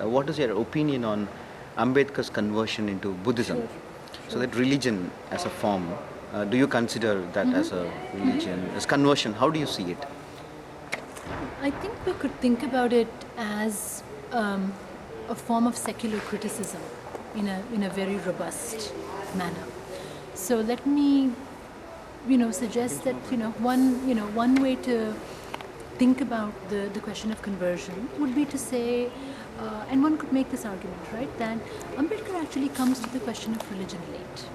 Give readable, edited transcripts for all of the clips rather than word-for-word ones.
what is your opinion on Ambedkar's conversion into Buddhism? Sure. So that religion as a form, do you consider that as a religion, as conversion? How do you see it? I think we could think about it as a form of secular criticism in a very robust manner. So let me, suggest that one way to think about the question of conversion would be to say, and one could make this argument, right, that Ambedkar actually comes to the question of religion late.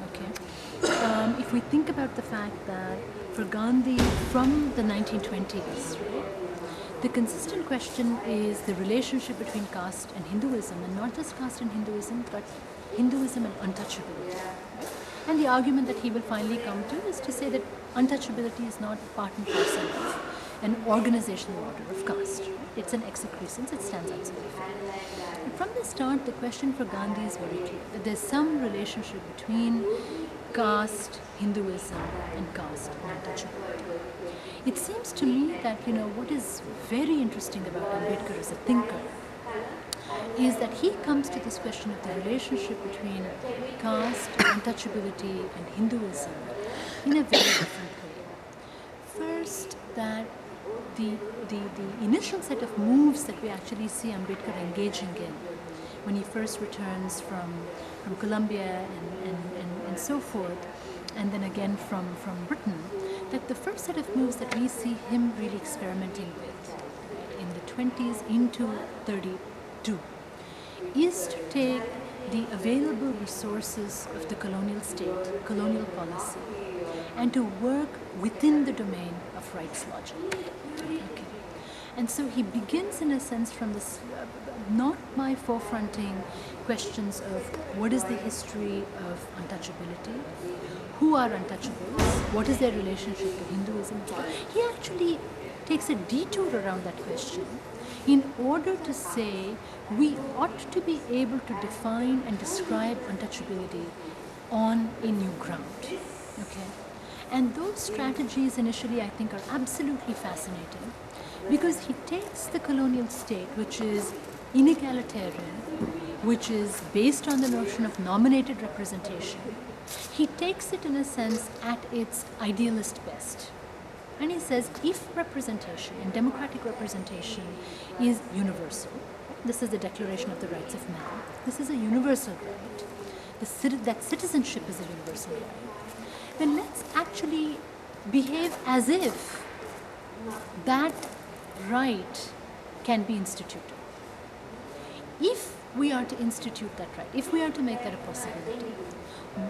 Okay, if we think about the fact that for Gandhi from the 1920s, right, the consistent question is the relationship between caste and Hinduism, and not just caste and Hinduism, but Hinduism and untouchability. Right? And the argument that he will finally come to is to say that untouchability is not part and parcel of an organizational order of caste. Right? It's an excrescence, it stands outside of it. And from the start, the question for Gandhi is very clear, that there's some relationship between caste, Hinduism, and caste and untouchability. It seems to me that, what is very interesting about Ambedkar as a thinker is that he comes to this question of the relationship between caste, untouchability, and Hinduism in a very different way. First, that the initial set of moves that we actually see Ambedkar engaging in when he first returns from Colombia and so forth, and then again from Britain, that the first set of moves that we see him really experimenting with in the 20s into 32 is to take the available resources of the colonial state, colonial policy, and to work within the domain of rights logic. Okay. And so he begins in a sense from this, not by forefronting questions of what is the history of untouchability, who are untouchables, what is their relationship to Hinduism. He actually takes a detour around that question in order to say we ought to be able to define and describe untouchability on a new ground. Okay? And those strategies initially, I think, are absolutely fascinating because he takes the colonial state, which is inegalitarian, which is based on the notion of nominated representation. He takes it, in a sense, at its idealist best. And he says, if representation and democratic representation is universal, this is the Declaration of the Rights of Man, this is a universal right, that citizenship is a universal right, then let's actually behave as if that right can be instituted. If we are to institute that right, if we are to make that a possibility,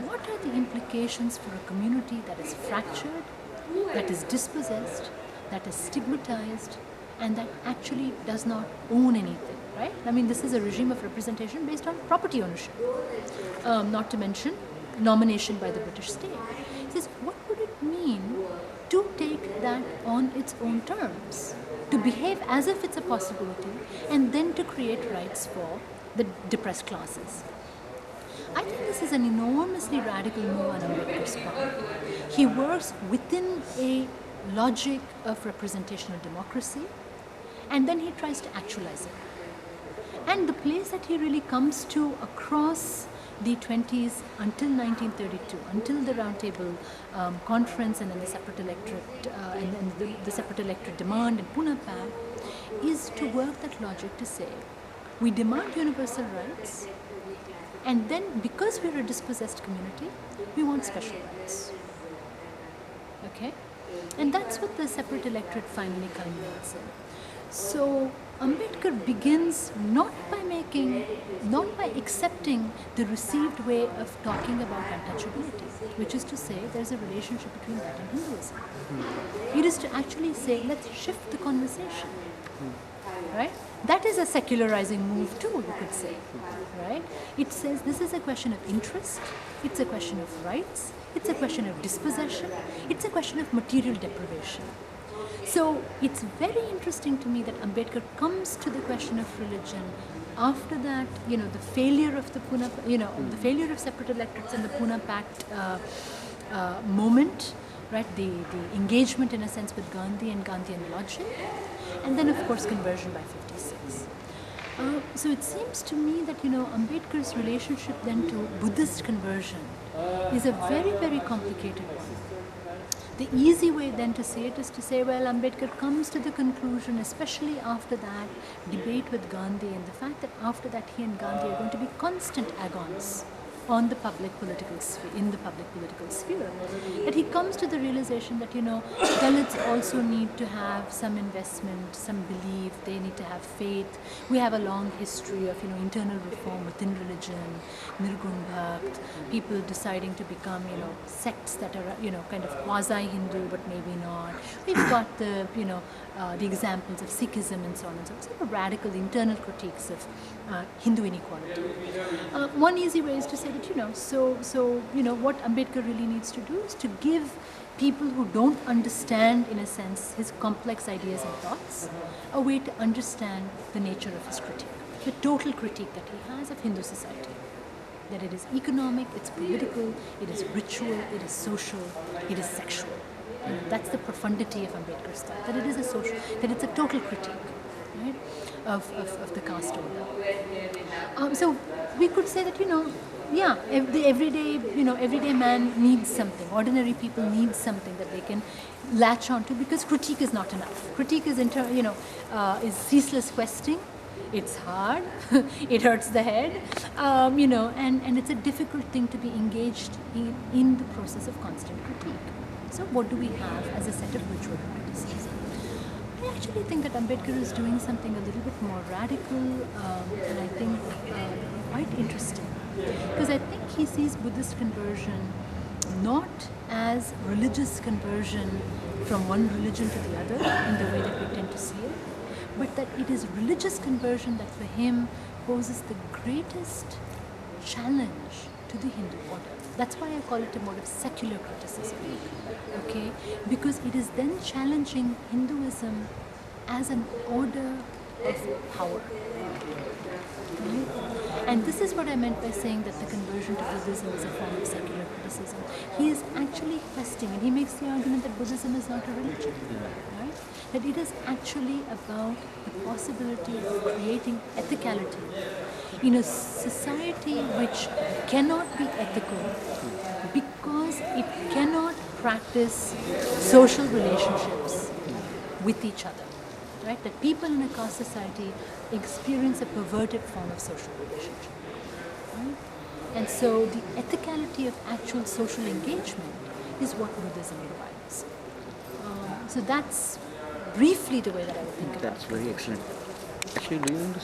what are the implications for a community that is fractured, that is dispossessed, that is stigmatized, and that actually does not own anything, right? I mean, this is a regime of representation based on property ownership, not to mention nomination by the British state. He says, what would it mean to take that on its own terms, to behave as if it's a possibility, and then to create rights for the depressed classes? I think this is an enormously radical move on Ambedkar's part. He works within a logic of representational democracy, and then he tries to actualize it. And the place that he really comes to across the 20s until 1932, until the Round Table Conference and then the separate electorate and then the separate electorate demand in Pune Pact, is to work that logic to say, we demand universal rights, and then because we're a dispossessed community, we want special rights. Okay? And that's what the separate electorate finally culminates in. So Ambedkar begins not by accepting the received way of talking about untouchability, which is to say there's a relationship between that and Hinduism. It is to actually say, let's shift the conversation. Right? That is a secularizing move too, you could say. Right? It says this is a question of interest, it's a question of rights, it's a question of dispossession, it's a question of material deprivation. So it's very interesting to me that Ambedkar comes to the question of religion after that, the failure of the Pune, the failure of separate electorates and the Pune Pact moment, right? The engagement in a sense with Gandhi and Gandhian logic, and then of course conversion by 56. So it seems to me that, Ambedkar's relationship then to Buddhist conversion is a very, very complicated one. The easy way then to say it is to say, well, Ambedkar comes to the conclusion, especially after that debate with Gandhi and the fact that after that he and Gandhi are going to be constant agons on the public political sphere, in the public political sphere, that he comes to the realization that, Dalits also need to have some investment, some belief, they need to have faith. We have a long history of, internal reform within religion, Nirgun Bhakt, people deciding to become, sects that are, kind of quasi-Hindu but maybe not. We've got the, the examples of Sikhism and so on and so on, sort of radical internal critiques of Hindu inequality. One easy way is to say that, what Ambedkar really needs to do is to give people who don't understand, in a sense, his complex ideas and thoughts, a way to understand the nature of his critique, the total critique that he has of Hindu society. That it is economic, it's political, it is ritual, it is social, it is sexual. That's the profundity of Ambedkar's thought, that it is a social, that it's a total critique, right, of the caste order. So we could say that, the everyday man needs something. Ordinary people need something that they can latch onto, because critique is not enough. Critique is, is ceaseless questing. It's hard. It hurts the head. And it's a difficult thing to be engaged in the process of constant critique. So what do we have as a set of ritual practices? I actually think that Ambedkar is doing something a little bit more radical, and I think quite interesting. Because I think he sees Buddhist conversion not as religious conversion from one religion to the other in the way that we tend to see it, but that it is religious conversion that for him poses the greatest challenge to the Hindu order. That's why I call it a mode of secular criticism, okay? Because it is then challenging Hinduism as an order of power. Right? And this is what I meant by saying that the conversion to Buddhism is a form of secular criticism. He is actually questing, and he makes the argument that Buddhism is not a religion, right? That it is actually about the possibility of creating ethicality in a society which cannot be ethical because it cannot practice social relationships with each other. Right? That people in a caste society experience a perverted form of social relationship. Right? And so the ethicality of actual social engagement is what Buddhism provides. So that's briefly the way that I would think about it. That's very excellent. Actually, do you understand?